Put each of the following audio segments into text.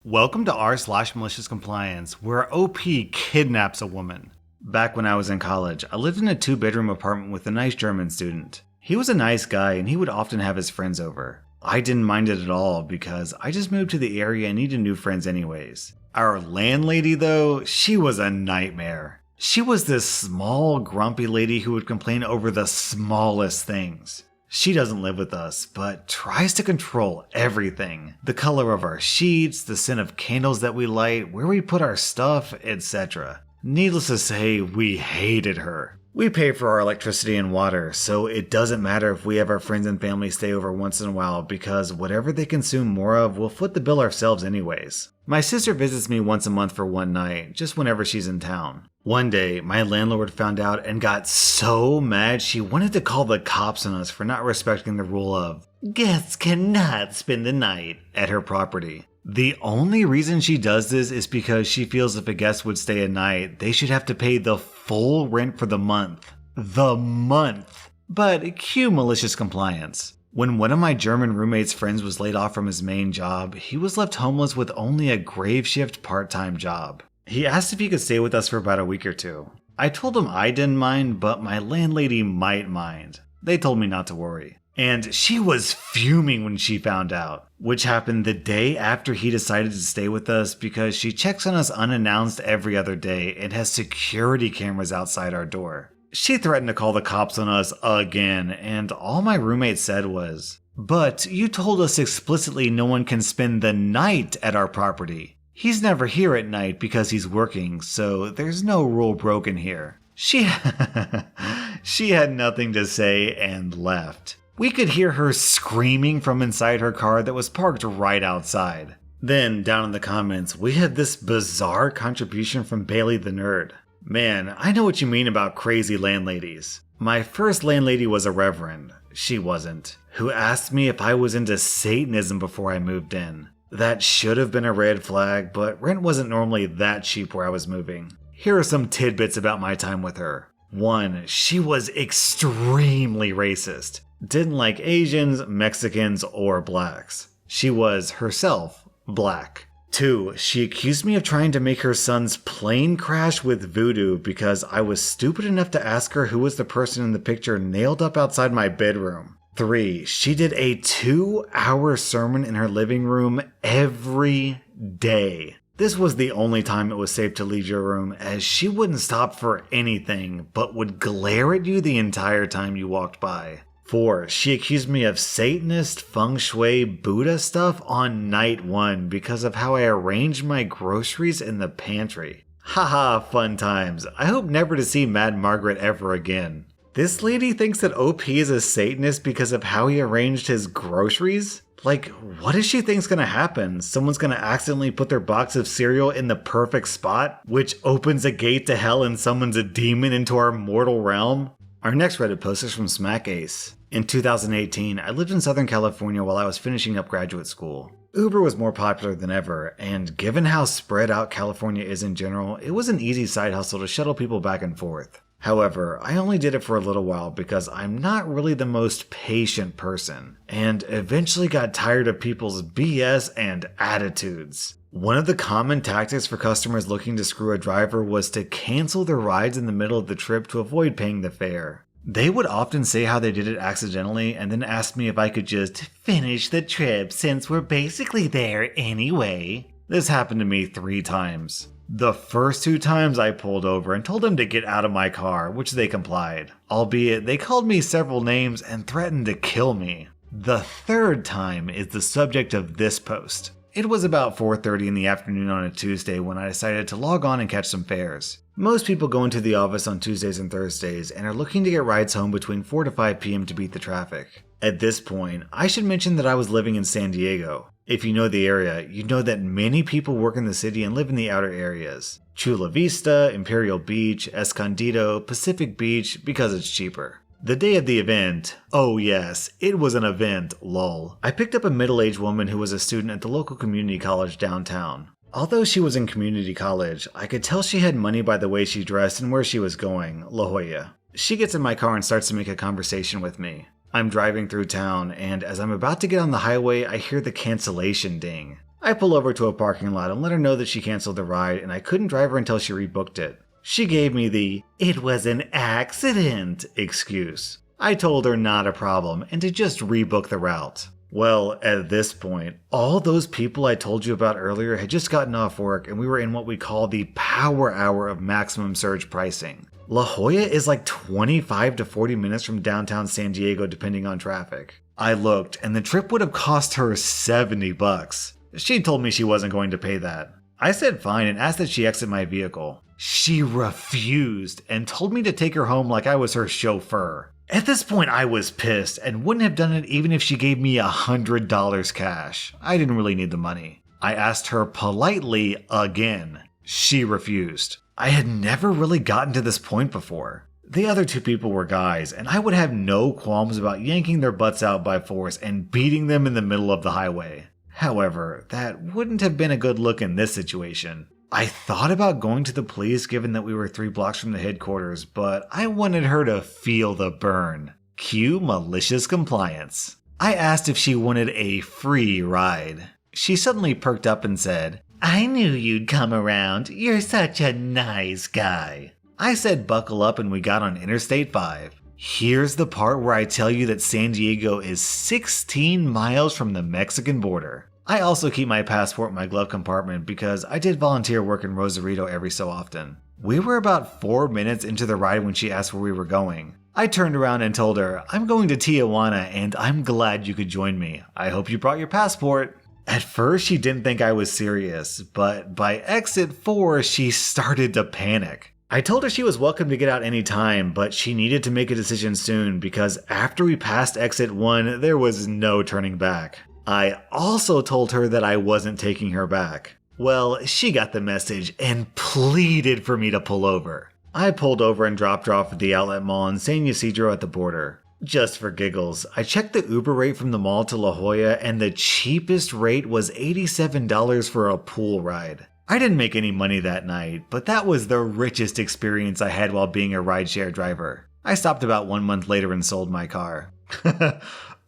Welcome to r/Maliciouscompliance, where OP kidnaps a woman. Back when I was in college, I lived in a 2-bedroom apartment with a nice German student. He was a nice guy and he would often have his friends over. I didn't mind it at all because I just moved to the area and needed new friends anyways. Our landlady though, she was a nightmare. She was this small, grumpy lady who would complain over the smallest things. She doesn't live with us, but tries to control everything. The color of our sheets, the scent of candles that we light, where we put our stuff, etc. Needless to say, we hated her. We pay for our electricity and water, so it doesn't matter if we have our friends and family stay over once in a while because whatever they consume more of, we'll foot the bill ourselves anyways. My sister visits me once a month for one night, just whenever she's in town. One day, my landlord found out and got so mad she wanted to call the cops on us for not respecting the rule of guests cannot spend the night at her property. The only reason she does this is because she feels if a guest would stay a night, they should have to pay the full rent for the month. The month! But cue malicious compliance. When one of my German roommate's friends was laid off from his main job, he was left homeless with only a grave shift part-time job. He asked if he could stay with us for about a week or two. I told him I didn't mind, but my landlady might mind. They told me not to worry. And she was fuming when she found out, which happened the day after he decided to stay with us because she checks on us unannounced every other day and has security cameras outside our door. She threatened to call the cops on us again, and all my roommate said was, "But you told us explicitly no one can spend the night at our property. He's never here at night because he's working, so there's no rule broken here." She had nothing to say and left. We could hear her screaming from inside her car that was parked right outside. Then, down in the comments, we had this bizarre contribution from Bailey the Nerd. Man, I know what you mean about crazy landladies. My first landlady was a reverend, she wasn't, who asked me if I was into Satanism before I moved in. That should have been a red flag, but rent wasn't normally that cheap where I was moving. Here are some tidbits about my time with her. 1. She was extremely racist. Didn't like Asians, Mexicans, or blacks. She was, herself, black. 2. She accused me of trying to make her son's plane crash with voodoo because I was stupid enough to ask her who was the person in the picture nailed up outside my bedroom. 3. She did a 2-hour sermon in her living room every day. This was the only time it was safe to leave your room, as she wouldn't stop for anything, but would glare at you the entire time you walked by. 4. She accused me of Satanist, feng shui, Buddha stuff on night 1 because of how I arranged my groceries in the pantry. Haha, fun times. I hope never to see Mad Margaret ever again. This lady thinks that OP is a Satanist because of how he arranged his groceries? Like, what does she think's gonna happen? Someone's gonna accidentally put their box of cereal in the perfect spot, which opens a gate to hell and summons a demon into our mortal realm? Our next Reddit post is from Smack Ace. In 2018, I lived in Southern California while I was finishing up graduate school. Uber was more popular than ever, and given how spread out California is in general, it was an easy side hustle to shuttle people back and forth. However, I only did it for a little while because I'm not really the most patient person, and eventually got tired of people's BS and attitudes. One of the common tactics for customers looking to screw a driver was to cancel their rides in the middle of the trip to avoid paying the fare. They would often say how they did it accidentally and then ask me if I could just finish the trip since we're basically there anyway. This happened to me 3 times. The first 2 times I pulled over and told them to get out of my car, which they complied. Albeit, they called me several names and threatened to kill me. The 3rd time is the subject of this post. It was about 4:30 in the afternoon on a Tuesday when I decided to log on and catch some fares. Most people go into the office on Tuesdays and Thursdays and are looking to get rides home between 4 to 5 p.m. to beat the traffic. At this point, I should mention that I was living in San Diego. If you know the area, you know that many people work in the city and live in the outer areas. Chula Vista, Imperial Beach, Escondido, Pacific Beach, because it's cheaper. The day of the event, oh yes, it was an event, lol. I picked up a middle-aged woman who was a student at the local community college downtown. Although she was in community college, I could tell she had money by the way she dressed and where she was going, La Jolla. She gets in my car and starts to make a conversation with me. I'm driving through town, and as I'm about to get on the highway, I hear the cancellation ding. I pull over to a parking lot and let her know that she canceled the ride and I couldn't drive her until she rebooked it. She gave me the "it was an accident" excuse. I told her not a problem and to just rebook the route. Well, at this point, all those people I told you about earlier had just gotten off work and we were in what we call the power hour of maximum surge pricing. La Jolla is like 25 to 40 minutes from downtown San Diego depending on traffic. I looked and the trip would have cost her $70. She told me she wasn't going to pay that. I said fine and asked that she exit my vehicle. She refused and told me to take her home like I was her chauffeur. At this point I was pissed and wouldn't have done it even if she gave me $100 cash. I didn't really need the money. I asked her politely again. She refused. I had never really gotten to this point before. The other two people were guys, and I would have no qualms about yanking their butts out by force and beating them in the middle of the highway. However, that wouldn't have been a good look in this situation. I thought about going to the police given that we were 3 blocks from the headquarters, but I wanted her to feel the burn. Cue malicious compliance. I asked if she wanted a free ride. She suddenly perked up and said, "I knew you'd come around. You're such a nice guy." I said buckle up and we got on Interstate 5. Here's the part where I tell you that San Diego is 16 miles from the Mexican border. I also keep my passport in my glove compartment because I did volunteer work in Rosarito every so often. We were about 4 minutes into the ride when she asked where we were going. I turned around and told her, "I'm going to Tijuana and I'm glad you could join me. I hope you brought your passport." At first she didn't think I was serious, but by exit 4 she started to panic. I told her she was welcome to get out anytime, but she needed to make a decision soon because after we passed exit 1 there was no turning back. I also told her that I wasn't taking her back. Well, she got the message and pleaded for me to pull over. I pulled over and dropped her off at the outlet mall in San Ysidro at the border. Just for giggles, I checked the Uber rate from the mall to La Jolla and the cheapest rate was $87 for a pool ride. I didn't make any money that night, but that was the richest experience I had while being a rideshare driver. I stopped about 1 month later and sold my car.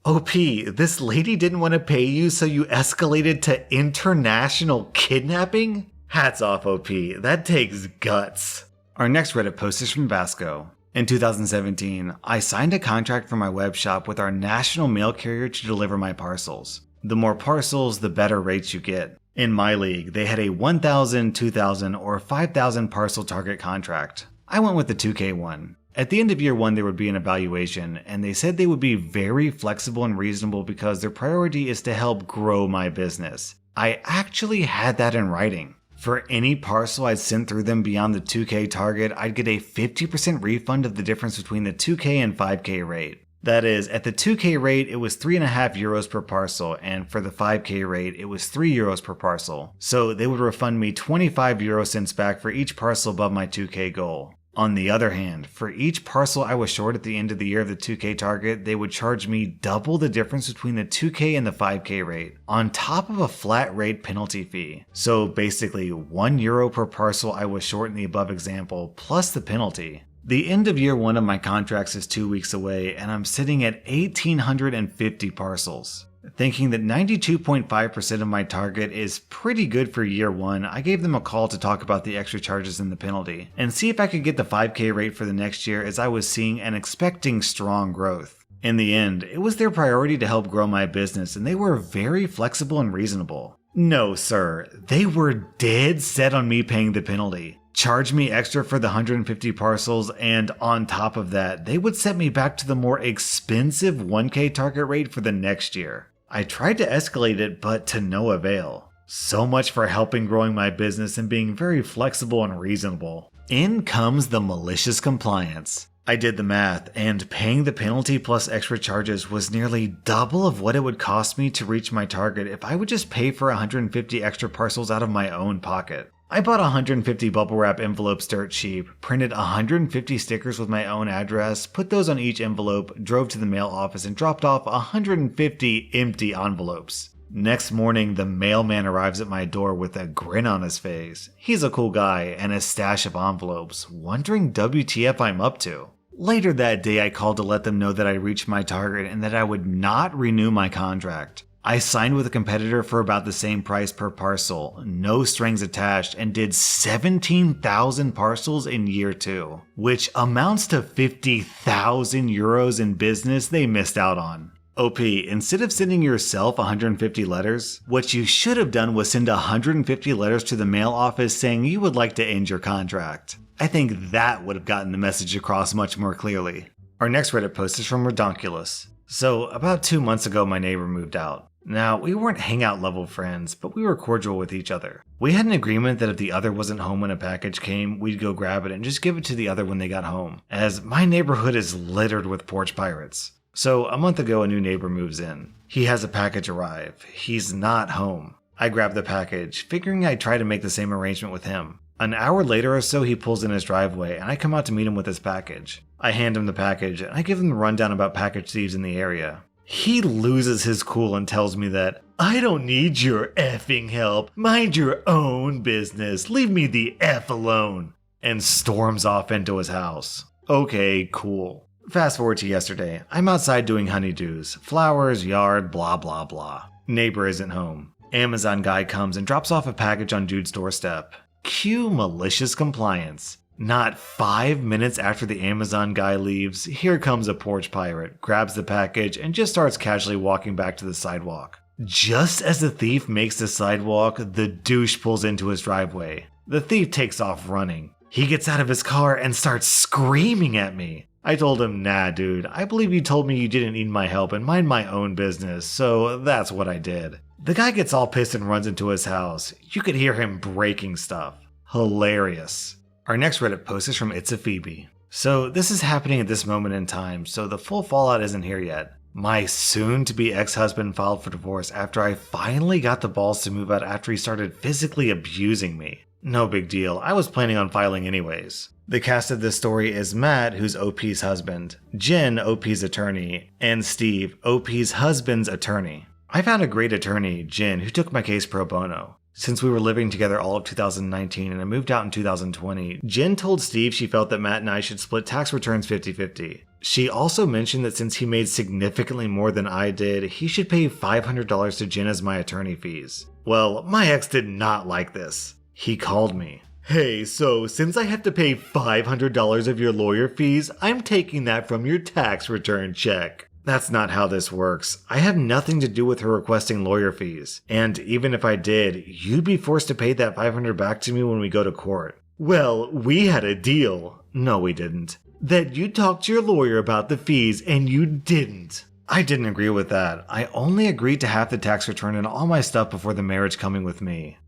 OP, this lady didn't want to pay you, so you escalated to international kidnapping? Hats off, OP. That takes guts. Our next Reddit post is from Vasco. In 2017, I signed a contract for my web shop with our national mail carrier to deliver my parcels. The more parcels, the better rates you get. In my league, they had a 1,000, 2,000, or 5,000 parcel target contract. I went with the 2K one. At the end of year 1, there would be an evaluation, and they said they would be very flexible and reasonable because their priority is to help grow my business. I actually had that in writing. For any parcel I'd sent through them beyond the 2K target, I'd get a 50% refund of the difference between the 2K and 5K rate. That is, at the 2K rate, it was 3.5 euros per parcel, and for the 5K rate, it was 3 euros per parcel. So they would refund me 25 euro cents back for each parcel above my 2K goal. On the other hand, for each parcel I was short at the end of the year of the 2K target, they would charge me double the difference between the 2K and the 5K rate, on top of a flat rate penalty fee. So basically, 1 euro per parcel I was short in the above example, plus the penalty. The end of year 1 of my contracts is 2 weeks away, and I'm sitting at 1,850 parcels. Thinking that 92.5% of my target is pretty good for year 1, I gave them a call to talk about the extra charges and the penalty, and see if I could get the 5K rate for the next year as I was seeing and expecting strong growth. In the end, it was their priority to help grow my business, and they were very flexible and reasonable. No, sir, they were dead set on me paying the penalty. Charge me extra for the 150 parcels, and on top of that, they would set me back to the more expensive 1K target rate for the next year. I tried to escalate it, but to no avail. So much for helping growing my business and being very flexible and reasonable. In comes the malicious compliance. I did the math, and paying the penalty plus extra charges was nearly double of what it would cost me to reach my target if I would just pay for 150 extra parcels out of my own pocket. I bought 150 bubble wrap envelopes dirt cheap, printed 150 stickers with my own address, put those on each envelope, drove to the mail office and dropped off 150 empty envelopes. Next morning, the mailman arrives at my door with a grin on his face. He's a cool guy and a stash of envelopes, wondering WTF I'm up to. Later that day, I called to let them know that I reached my target and that I would not renew my contract. I signed with a competitor for about the same price per parcel, no strings attached, and did 17,000 parcels in year 2, which amounts to 50,000 euros in business they missed out on. OP, instead of sending yourself 150 letters, what you should have done was send 150 letters to the mail office saying you would like to end your contract. I think that would have gotten the message across much more clearly. Our next Reddit post is from Redonkulous. So, about 2 months ago, my neighbor moved out. Now, we weren't hangout level friends, but we were cordial with each other. We had an agreement that if the other wasn't home when a package came, we'd go grab it and just give it to the other when they got home, as my neighborhood is littered with porch pirates. So, a month ago, a new neighbor moves in. He has a package arrive. He's not home. I grab the package, figuring I'd try to make the same arrangement with him. An hour later or so, he pulls in his driveway, and I come out to meet him with his package. I hand him the package, and I give him the rundown about package thieves in the area. He loses his cool and tells me that, "I don't need your effing help. Mind your own business. Leave me the F alone." And storms off into his house. Okay, cool. Fast forward to yesterday. I'm outside doing honeydews. Flowers, yard, blah blah blah. Neighbor isn't home. Amazon guy comes and drops off a package on dude's doorstep. Cue malicious compliance. Not 5 minutes after the Amazon guy leaves, here comes a porch pirate, grabs the package, and just starts casually walking back to the sidewalk. Just as the thief makes the sidewalk, the douche pulls into his driveway. The thief takes off running. He gets out of his car and starts screaming at me. I told him, "Nah, dude, I believe you told me you didn't need my help and mind my own business, so that's what I did." The guy gets all pissed and runs into his house. You could hear him breaking stuff. Hilarious. Our next Reddit post is from It's a Phoebe. So this is happening at this moment in time, so the full fallout isn't here yet. My soon-to-be ex-husband filed for divorce after I finally got the balls to move out after he started physically abusing me. No big deal, I was planning on filing anyways. The cast of this story is Matt, who's OP's husband, Jen, OP's attorney, and Steve, OP's husband's attorney. I found a great attorney, Jen, who took my case pro bono. Since we were living together all of 2019 and I moved out in 2020, Jen told Steve she felt that Matt and I should split tax returns 50-50. She also mentioned that since he made significantly more than I did, he should pay $500 to Jen as my attorney fees. Well, my ex did not like this. He called me. "Hey, so since I have to pay $500 of your lawyer fees, I'm taking that from your tax return check." That's not how this works. I have nothing to do with her requesting lawyer fees. And even if I did, you'd be forced to pay that $500 back to me when we go to court. "Well, we had a deal." No, we didn't. "That you talked to your lawyer about the fees and you didn't." I didn't agree with that. I only agreed to half the tax return and all my stuff before the marriage coming with me.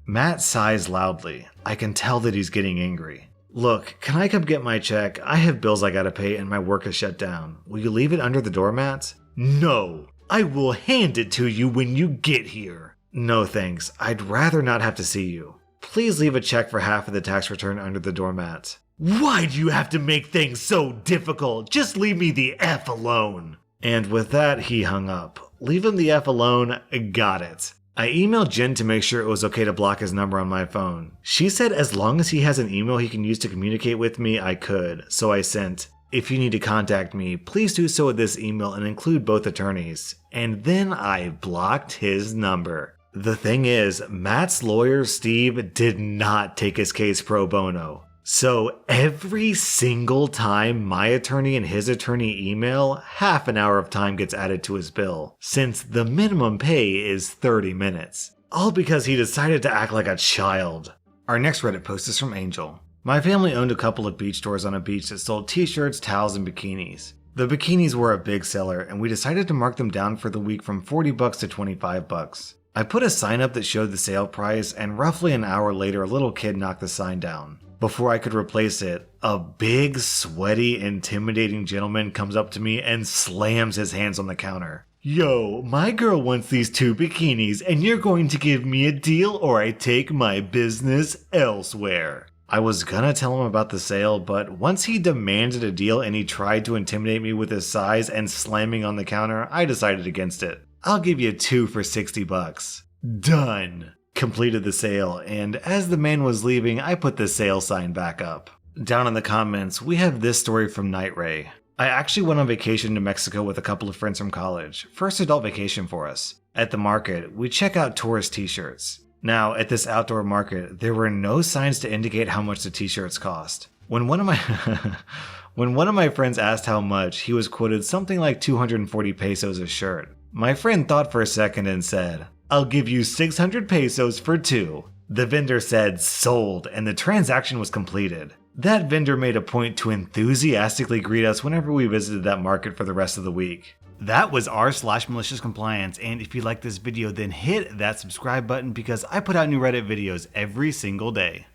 Matt sighs loudly. I can tell that he's getting angry. "Look, can I come get my check? I have bills I gotta pay and my work is shut down. Will you leave it under the doormat?" "No, I will hand it to you when you get here." "No thanks, I'd rather not have to see you. Please leave a check for half of the tax return under the doormat." "Why do you have to make things so difficult? Just leave me the F alone." And with that, he hung up. Leave him the F alone, got it. I emailed Jen to make sure it was okay to block his number on my phone. She said as long as he has an email he can use to communicate with me, I could. So I sent, "If you need to contact me, please do so with this email and include both attorneys." And then I blocked his number. The thing is, Matt's lawyer, Steve, did not take his case pro bono. So every single time my attorney and his attorney email, half an hour of time gets added to his bill, since the minimum pay is 30 minutes. All because he decided to act like a child. Our next Reddit post is from Angel. My family owned a couple of beach stores on a beach that sold t-shirts, towels, and bikinis. The bikinis were a big seller, and we decided to mark them down for the week from $40 to $25. I put a sign up that showed the sale price, and roughly an hour later a little kid knocked the sign down. Before I could replace it, a big, sweaty, intimidating gentleman comes up to me and slams his hands on the counter. "Yo, my girl wants these 2 bikinis and you're going to give me a deal or I take my business elsewhere." I was gonna tell him about the sale, but once he demanded a deal and he tried to intimidate me with his size and slamming on the counter, I decided against it. "I'll give you 2 for $60. Done. Completed the sale, and as the man was leaving, I put the sale sign back up. Down in the comments, we have this story from Night Ray. I actually went on vacation to Mexico with a couple of friends from college. First adult vacation for us. At the market, we check out tourist t-shirts. Now, at this outdoor market, there were no signs to indicate how much the t-shirts cost. When one of my friends asked how much, he was quoted something like 240 pesos a shirt. My friend thought for a second and said, "I'll give you 600 pesos for 2. The vendor said sold, and the transaction was completed. That vendor made a point to enthusiastically greet us whenever we visited that market for the rest of the week. That was r/maliciouscompliance, and if you like this video, then hit that subscribe button because I put out new Reddit videos every single day.